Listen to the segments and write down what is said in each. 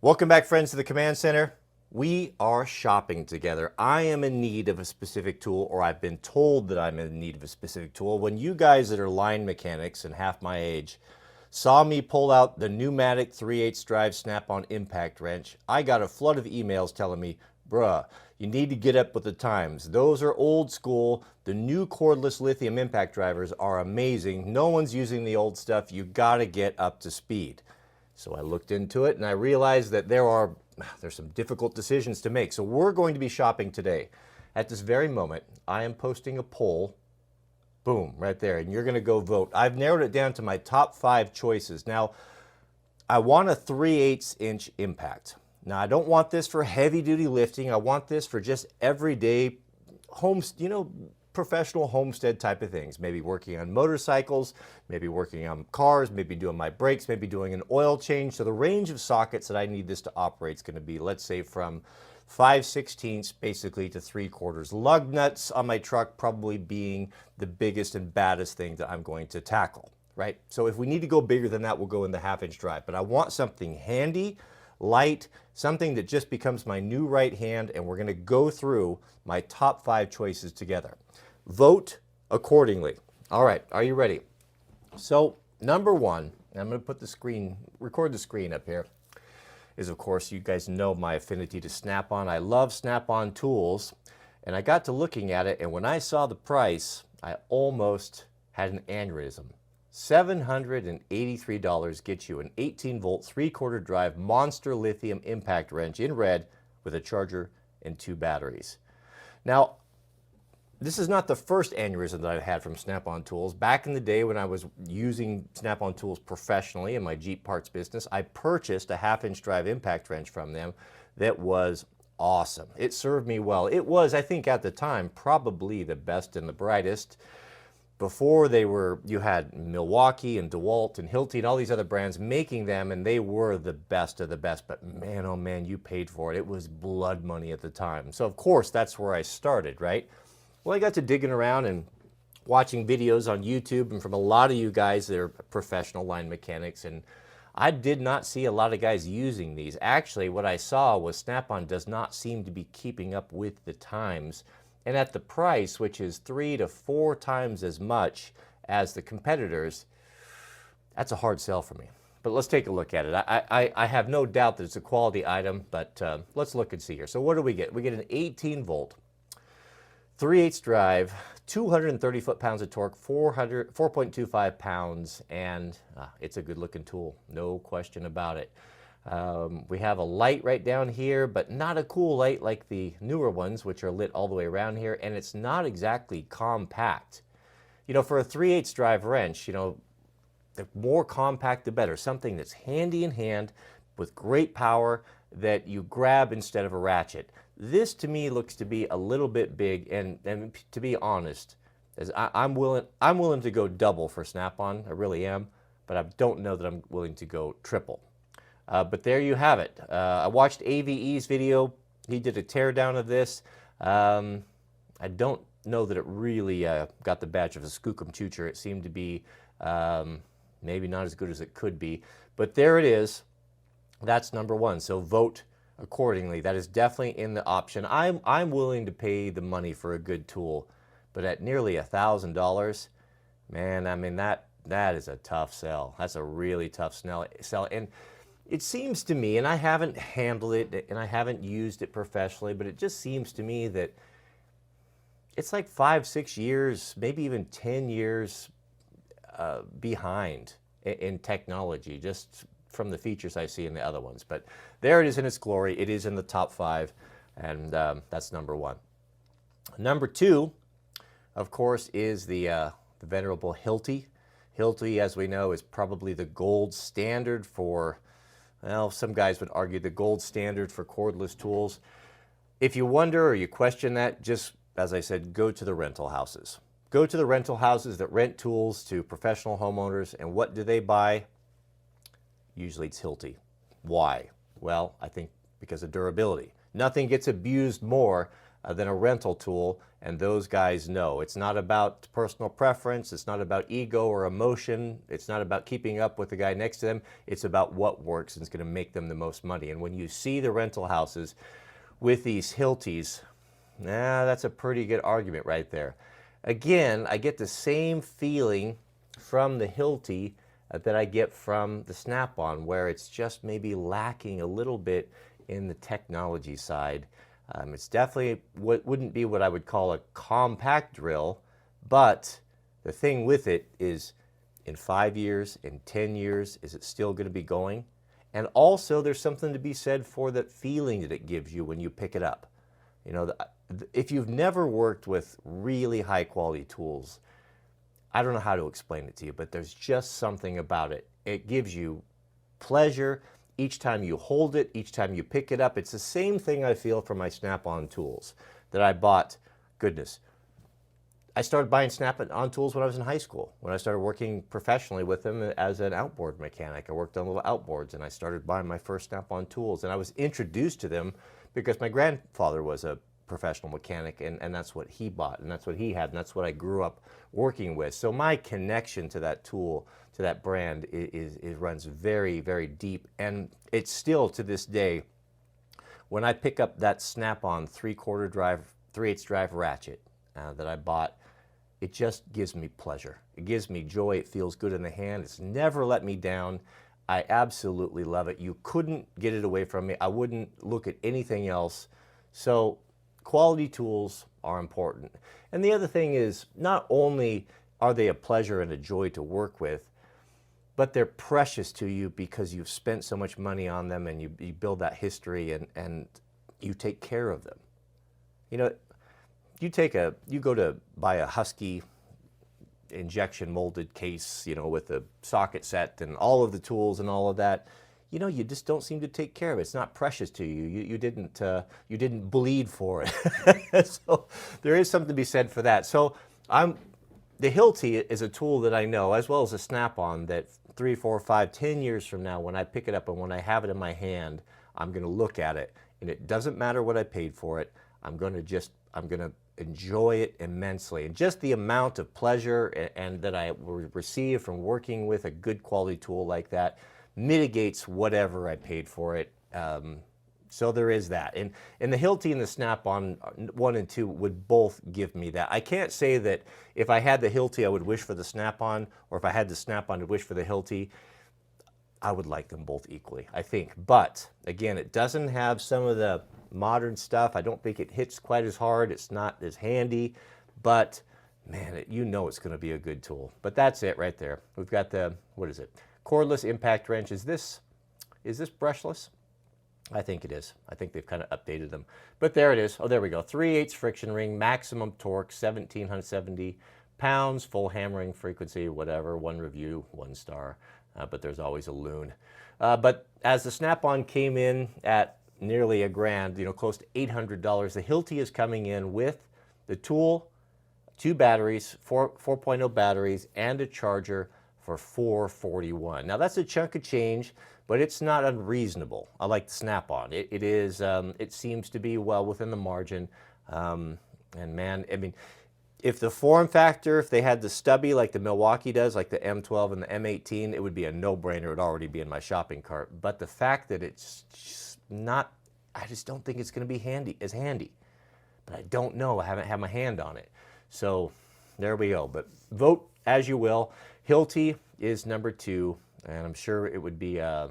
Welcome back, friends, to the Command Center. We are shopping together. I am in need of a specific tool, or I've been told that I'm in need of a specific tool. When you guys that are line mechanics and half my age saw me pull out the pneumatic 3/8 drive Snap-on impact wrench, I got a flood of emails telling me, bruh, you need to get up with the times. Those are old school. The new cordless lithium impact drivers are amazing. No one's using the old stuff. You gotta get up to speed. So I looked into it and I realized that there's some difficult decisions to make. So we're going to be shopping today. At this very moment, I am posting a poll. Boom, right there. And you're going to go vote. I've narrowed it down to my top 5 choices. Now, I want a 3/8 inch impact. Now, I don't want this for heavy duty lifting. I want this for just everyday professional homestead type of things. Maybe working on motorcycles, maybe working on cars, maybe doing my brakes, maybe doing an oil change. So the range of sockets that I need this to operate is going to be, let's say, from 5/16 basically to 3/4. Lug nuts on my truck probably being the biggest and baddest thing that I'm going to tackle, right? So if we need to go bigger than that, we'll go in the 1/2 inch drive. But I want something handy, light, something that just becomes my new right hand, and we're going to go through my top 5 choices together. Vote accordingly. All right, are you ready? So number 1, I'm going to put the screen, record the screen up here, is of course, you guys know my affinity to Snap-on. I love Snap-on tools, and I got to looking at it, and when I saw the price, I almost had an aneurysm. $783 gets you an 18-volt, 3/4 drive monster lithium impact wrench in red with a charger and 2 batteries. Now, this is not the first aneurysm that I've had from Snap-on tools. Back in the day when I was using Snap-on tools professionally in my Jeep parts business, I purchased a 1/2 inch drive impact wrench from them that was awesome. It served me well. It was, I think at the time, probably the best and the brightest. Before you had Milwaukee and Dewalt and Hilti and all these other brands making them, and they were the best of the best. But man, oh man, you paid for it. It was blood money at the time. So of course, that's where I started, right? Well, I got to digging around and watching videos on YouTube and from a lot of you guys that are professional line mechanics, and I did not see a lot of guys using these. Actually, what I saw was Snap-on does not seem to be keeping up with the times, and at the price, which is 3 to 4 times as much as the competitors, that's a hard sell for me. But let's take a look at it. I have no doubt that it's a quality item, but let's look and see here. So what do we get? We get an 18-volt. 3/8 drive, 230 foot-pounds of torque, 4.25 pounds, and it's a good-looking tool, no question about it. We have a light right down here, but not a cool light like the newer ones, which are lit all the way around here, and it's not exactly compact. You know, for a 3/8 drive wrench, the more compact the better. Something that's handy in hand with great power that you grab instead of a ratchet. This to me looks to be a little bit big, and to be honest, I'm willing to go double for Snap-on. I really am, but I don't know that I'm willing to go triple. But there you have it. I watched AVE's video. He did a teardown of this. I don't know that it really got the badge of a skookum choocher. It seemed to be maybe not as good as it could be. But there it is. That's number 1. So vote accordingly. That is definitely in the option. I'm willing to pay the money for a good tool, but at nearly $1,000, man, I mean that is a tough sell. That's a really tough sell. And it seems to me, and I haven't handled it and I haven't used it professionally, but it just seems to me that it's like 5, 6 years, maybe even 10 years behind in technology, just from the features I see in the other ones. But there it is in its glory. It is in the top 5, and that's number 1. Number 2, of course, is the venerable Hilti. Hilti, as we know, is probably the gold standard for, well, some guys would argue the gold standard for cordless tools. If you wonder or you question that, just, as I said, go to the rental houses. Go to the rental houses that rent tools to professional homeowners, and what do they buy? Usually it's Hilti. Why? Well, I think because of durability. Nothing gets abused more than a rental tool, and those guys know. It's not about personal preference, it's not about ego or emotion, it's not about keeping up with the guy next to them, it's about what works and it's going to make them the most money. And when you see the rental houses with these Hiltis, that's a pretty good argument right there. Again, I get the same feeling from the Hilti that I get from the SnapOn, where it's just maybe lacking a little bit in the technology side. It's definitely wouldn't be what I would call a compact drill, but the thing with it is, in 5 years, in 10 years, is it still going to be going? And also, there's something to be said for that feeling that it gives you when you pick it up. You know, if you've never worked with really high quality tools, I don't know how to explain it to you, but there's just something about it. It gives you pleasure each time you hold it, each time you pick it up. It's the same thing I feel for my SnapOn tools that I bought. Goodness, I started buying SnapOn tools when I was in high school, when I started working professionally with them as an outboard mechanic. I worked on little outboards, and I started buying my first SnapOn tools, and I was introduced to them because my grandfather was a professional mechanic, and that's what he bought, and that's what he had, and that's what I grew up working with. So my connection to that tool, to that brand, runs very, very deep, and it's still to this day, when I pick up that SnapOn 3/4 drive, 3/8 drive ratchet that I bought, it just gives me pleasure. It gives me joy. It feels good in the hand. It's never let me down. I absolutely love it. You couldn't get it away from me. I wouldn't look at anything else. So quality tools are important. And the other thing is, not only are they a pleasure and a joy to work with, but they're precious to you because you've spent so much money on them, and you build that history, and you take care of them. You know, you go to buy a Husky injection molded case, you know, with the socket set and all of the tools and all of that. You know, you just don't seem to take care of it. It's not precious to you. You didn't bleed for it. So there is something to be said for that. So the Hilti is a tool that I know, as well as a SnapOn, that 3, 4, 5, 10 years from now, when I pick it up and when I have it in my hand, I'm going to look at it, and it doesn't matter what I paid for it. I'm going to enjoy it immensely, and just the amount of pleasure and that I receive from working with a good quality tool like that mitigates whatever I paid for it. So there is that. And the Hilti and the SnapOn 1 and 2 would both give me that. I can't say that if I had the Hilti, I would wish for the SnapOn, or if I had the SnapOn, I'd wish for the Hilti. I would like them both equally, I think. But again, it doesn't have some of the modern stuff. I don't think it hits quite as hard. It's not as handy, but man, you know it's going to be a good tool. But that's it right there. We've got the, what is it? Cordless impact wrench. Is this brushless? I think it is. I think they've kind of updated them. But there it is. Oh, there we go. 3/8 friction ring, maximum torque, 1,770 pounds, full hammering frequency, whatever. 1 review, 1 star. But there's always a loon. But as the SnapOn came in at nearly $1,000, you know, close to $800, the Hilti is coming in with the tool, 2 batteries, 4.0 batteries, and a charger for $441. Now that's a chunk of change, but it's not unreasonable. I like the SnapOn. It seems to be well within the margin. And man, I mean, if the form factor, if they had the stubby like the Milwaukee does, like the M12 and the M18, it would be a no-brainer. It would already be in my shopping cart. But the fact that it's just not, I just don't think it's going to be handy. But I don't know. I haven't had my hand on it. So there we go. But vote as you will. Hilti is number 2, and I'm sure it would be a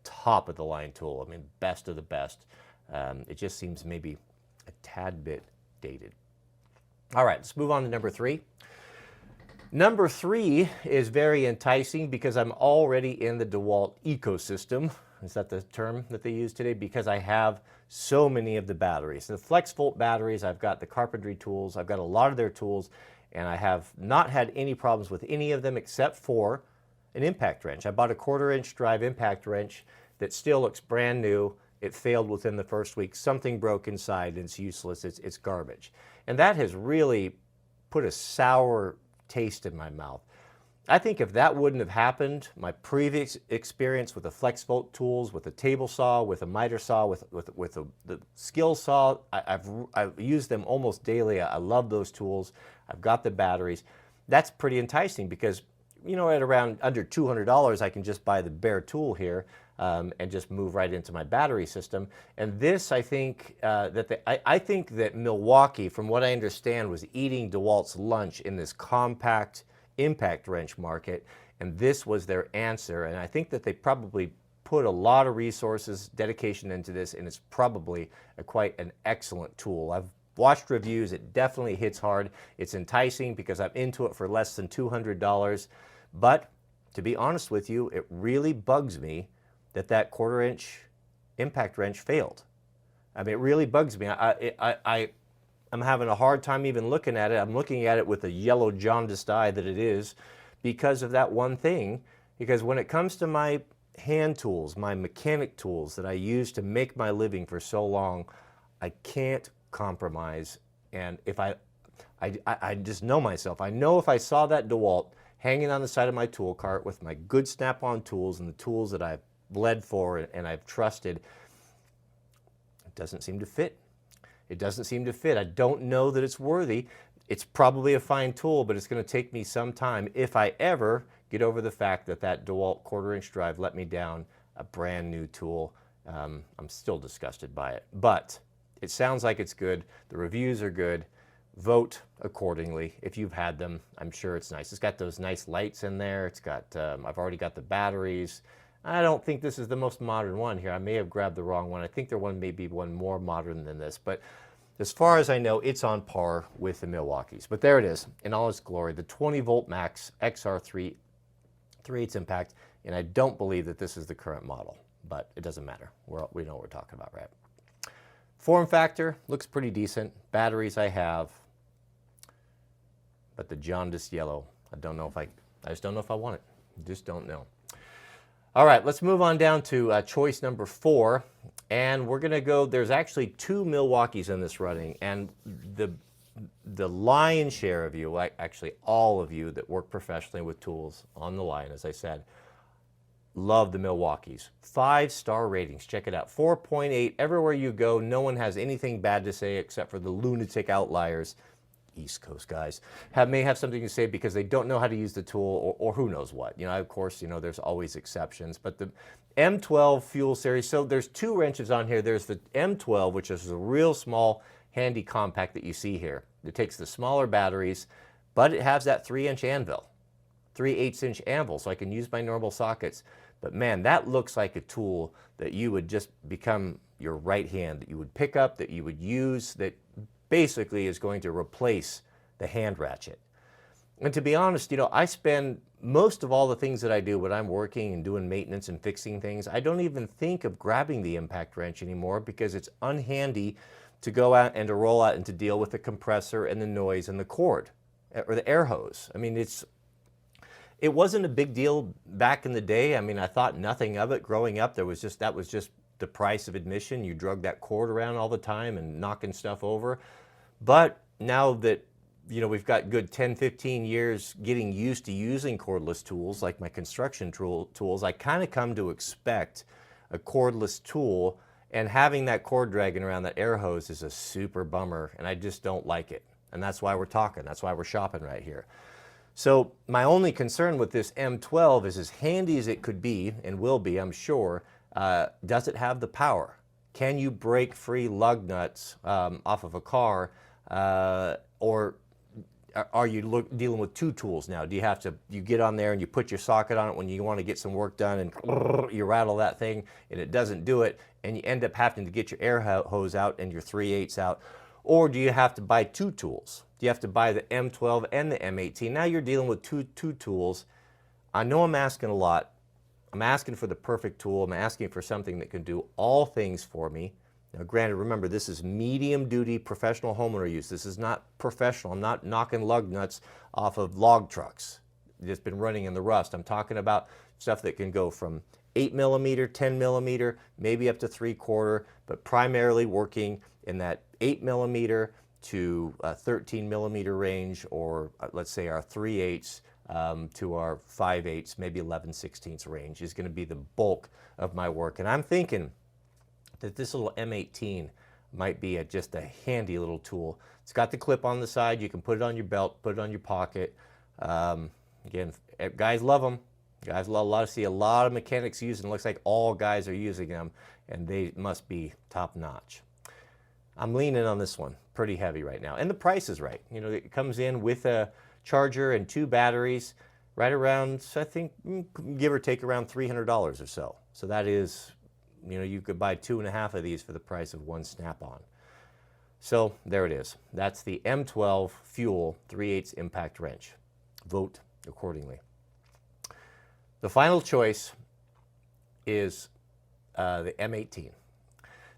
top of the line tool. I mean, best of the best. It just seems maybe a tad bit dated. All right, let's move on to number 3. Number 3 is very enticing because I'm already in the Dewalt ecosystem. Is that the term that they use today? Because I have so many of the batteries. The Flex Volt batteries, I've got the carpentry tools, I've got a lot of their tools, and I have not had any problems with any of them except for an impact wrench. I bought a 1/4-inch drive impact wrench that still looks brand new. It failed within the first week. Something broke inside, and it's useless. It's garbage. And that has really put a sour taste in my mouth. I think if that wouldn't have happened, my previous experience with the flex volt tools, with a table saw, with a miter saw, with the skill saw, I've used them almost daily. I love those tools. I've got the batteries. That's pretty enticing because, you know, at around under $200, I can just buy the bare tool here and just move right into my battery system. And this, I think I think that Milwaukee, from what I understand, was eating Dewalt's lunch in this compact impact wrench market, and this was their answer. And I think that they probably put a lot of resources, dedication into this, and it's probably quite an excellent tool. I've watched reviews. It definitely hits hard. It's enticing because I'm into it for less than $200. But to be honest with you, it really bugs me that that 1/4 inch impact wrench failed. I mean, it really bugs me. I'm having a hard time even looking at it. I'm looking at it with a yellow jaundiced eye that it is because of that one thing. Because when it comes to my hand tools, my mechanic tools that I use to make my living for so long, I can't compromise. And if I just know myself. I know if I saw that Dewalt hanging on the side of my tool cart with my good Snap-on tools and the tools that I've bled for and I've trusted, it doesn't seem to fit. It doesn't seem to fit. I don't know that it's worthy. It's probably a fine tool, but it's going to take me some time if I ever get over the fact that that Dewalt 1/4 inch drive let me down a brand new tool. I'm still disgusted by it, but it sounds like it's good. The reviews are good. Vote accordingly. If you've had them, I'm sure it's nice. It's got those nice lights in there. It's got, I've already got the batteries. I don't think this is the most modern one here. I may have grabbed the wrong one. I think there may be one more modern than this, but as far as I know, it's on par with the Milwaukee's. But there it is in all its glory, the 20 volt max XR3 3/8 impact, and I don't believe that this is the current model, but it doesn't matter. We know what we're talking about, right? Form factor looks pretty decent. Batteries I have, but the jaundiced yellow, I just don't know if I want it. I just don't know. All right, let's move on down to choice number 4. And we're going to go, there's actually 2 Milwaukee's in this running. And the lion's share of you, actually all of you that work professionally with tools on the line, as I said, love the Milwaukee's. 5-star ratings. Check it out. 4.8 everywhere you go. No one has anything bad to say except for the lunatic outliers. East Coast guys may have something to say because they don't know how to use the tool or who knows what. You know, of course, you know, there's always exceptions, but the M12 fuel series, so there's 2 wrenches on here. There's the M12, which is a real small, handy compact that you see here. It takes the smaller batteries, but it has that 3-inch anvil, 3/8 inch anvil, so I can use my normal sockets. But man, that looks like a tool that you would just become your right hand, that you would pick up, that you would use, that basically is going to replace the hand ratchet. And to be honest, you know, I spend most of all the things that I do when I'm working and doing maintenance and fixing things, I don't even think of grabbing the impact wrench anymore because it's unhandy to go out and to roll out and to deal with the compressor and the noise and the cord or the air hose. I mean, it wasn't a big deal back in the day. I mean, I thought nothing of it growing up. That was just the price of admission. You drug that cord around all the time and knocking stuff over. But now that, you know, we've got good 10, 15 years getting used to using cordless tools like my construction tools, I kind of come to expect a cordless tool, and having that cord dragging around that air hose is a super bummer, and I just don't like it. And that's why we're talking. That's why we're shopping right here. So my only concern with this M12 is, as handy as it could be, and will be, I'm sure, does it have the power? Can you break free lug nuts off of a car, or are you dealing with 2 tools now? Do you have to, you get on there and you put your socket on it when you want to get some work done and you rattle that thing and it doesn't do it, and you end up having to get your air hose out and your 3/8 out? Or do you have to buy 2 tools? Do you have to buy the M12 and the M18? Now you're dealing with two tools. I know I'm asking a lot. I'm asking for the perfect tool. I'm asking for something that can do all things for me. Now, granted, remember, this is medium-duty professional homeowner use. This is not professional. I'm not knocking lug nuts off of log trucks that's been running in the rust. I'm talking about stuff that can go from 8 millimeter, 10 millimeter, maybe up to 3/4, but primarily working in that 8 millimeter to 13 millimeter range, or let's say our 3/8 to our 5/8, maybe 11/16 range is going to be the bulk of my work. And I'm thinking that this little M18 might be just a handy little tool. It's got the clip on the side. You can put it on your belt, put it on your pocket. Again, guys love them. Guys see a lot of mechanics using them. Looks like all guys are using them, and they must be top notch. I'm leaning on this one, pretty heavy right now, and the price is right. You know, it comes in with a charger and 2 batteries, right around, I think, give or take around $300 or so. So that is, you know, you could buy 2.5 of these for the price of one Snap-on. So there it is. That's the M12 Fuel 3/8 impact wrench. Vote accordingly. The final choice is the M18.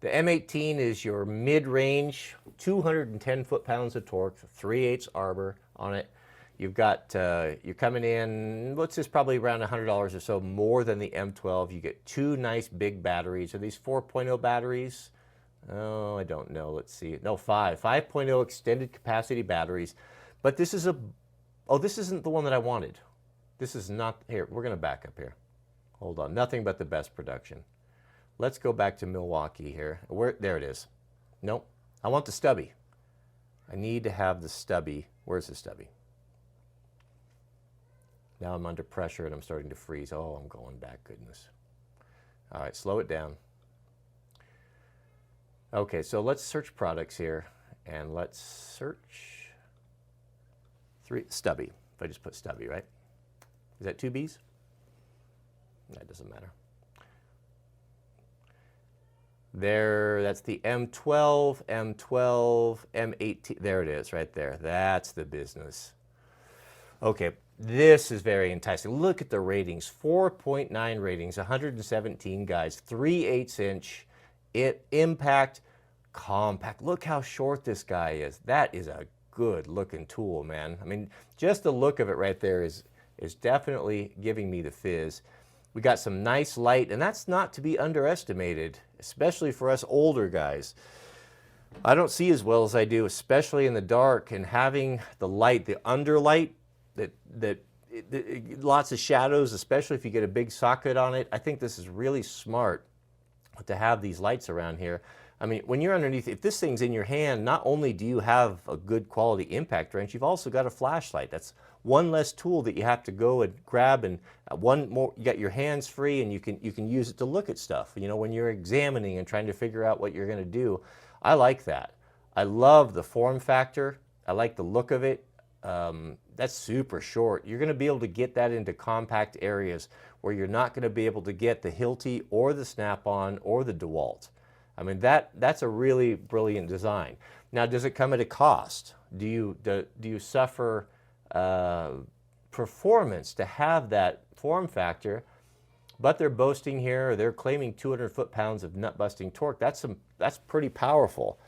The M18 is your mid-range, 210 foot-pounds of torque, 3/8 arbor on it. You've got, you're coming in, what's this, probably around $100 or so more than the M12. You get 2 nice big batteries. Are these 4.0 batteries? Oh, I don't know. Let's see. No, 5.0 extended capacity batteries. But this is oh, this isn't the one that I wanted. This is not, here, we're going to back up here. Hold on. Nothing but the best production. Let's go back to Milwaukee here. There it is. Nope. I want the stubby. I need to have the stubby. Where's the stubby? Now I'm under pressure and I'm starting to freeze. Oh, I'm going back, goodness. All right, slow it down. Okay, so let's search products here, and let's search stubby. If I just put stubby, right? Is that 2 B's? That doesn't matter. There, that's the M12, M18. There it is, right there. That's the business. Okay, this is very enticing. Look at the ratings, 4.9 ratings, 117 guys, 3/8 inch, impact, compact. Look how short this guy is. That is a good looking tool, man. I mean, just the look of it right there is definitely giving me the fizz. We got some nice light, and that's not to be underestimated, especially for us older guys. I don't see as well as I do, especially in the dark, and having the light, the underlight, lots of shadows, especially if you get a big socket on it. I think this is really smart to have these lights around here. I mean, when you're underneath, if this thing's in your hand, not only do you have a good quality impact wrench, you've also got a flashlight. That's one less tool that you have to go and grab, and one more, you got your hands free, and you can use it to look at stuff, you know, when you're examining and trying to figure out what you're going to do. I like that. I love the form factor. I like the look of it. That's super short. You're going to be able to get that into compact areas where you're not going to be able to get the Hilti or the Snap-on or the Dewalt. I mean, that's a really brilliant design. Now, does it come at a cost? Do you suffer performance to have that form factor? But they're boasting here, or they're claiming 200 foot-pounds of nut-busting torque. That's pretty powerful.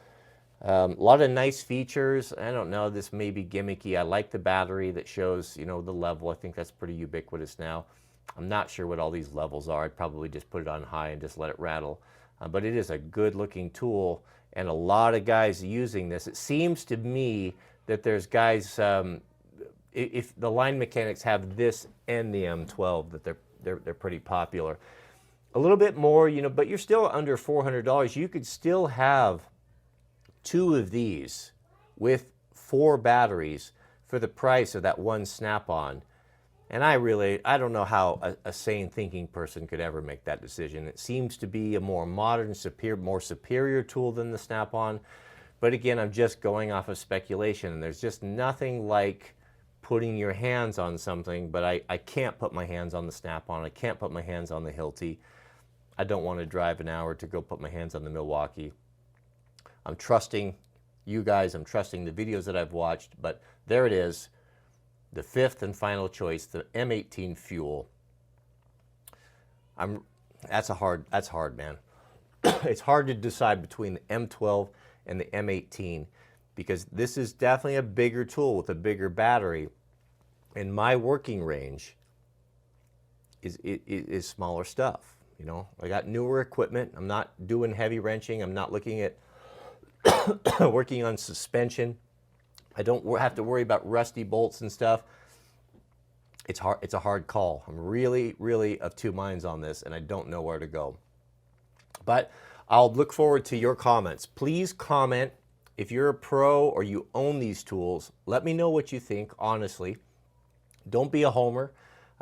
A lot of nice features. I don't know, this may be gimmicky. I like the battery that shows, you know, the level. I think that's pretty ubiquitous now. I'm not sure what all these levels are. I'd probably just put it on high and just let it rattle. But it is a good looking tool, and a lot of guys using this. It seems to me that there's guys, if the line mechanics have this and the M12, that they're pretty popular. A little bit more, you know, but you're still under $400. You could still have 2 of these with 4 batteries for the price of that one Snap-on. And I don't know how a sane thinking person could ever make that decision. It seems to be a more modern, more superior tool than the Snap-on. But again, I'm just going off of speculation. And there's just nothing like putting your hands on something, but I can't put my hands on the Snap-on. I can't put my hands on the Hilti. I don't want to drive an hour to go put my hands on the Milwaukee. I'm trusting you guys. I'm trusting the videos that I've watched. But there it is. The 5th and final choice, the M18 Fuel. That's hard, man. It's hard to decide between the M12 and the M18 because this is definitely a bigger tool with a bigger battery. And my working range is smaller stuff. You know, I got newer equipment. I'm not doing heavy wrenching. I'm not looking at working on suspension. I don't have to worry about rusty bolts and stuff. it's hard. It's a hard call. I'm really, really of two minds on this, and I don't know where to go. But I'll look forward to your comments. Please comment if you're a pro or you own these tools. Let me know what you think, honestly. Don't be a homer.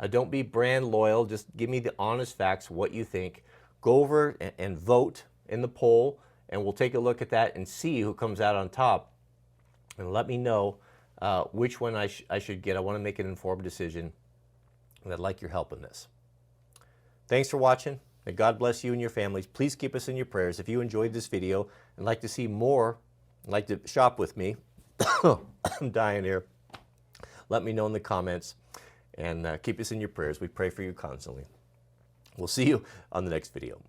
Don't be brand loyal. Just give me the honest facts, what you think. Go over and vote in the poll, and we'll take a look at that and see who comes out on top. And let me know which one I should get. I want to make an informed decision, and I'd like your help in this. Thanks for watching, and God bless you and your families. Please keep us in your prayers. If you enjoyed this video and like to see more, like to shop with me, I'm dying here, let me know in the comments, and keep us in your prayers. We pray for you constantly. We'll see you on the next video.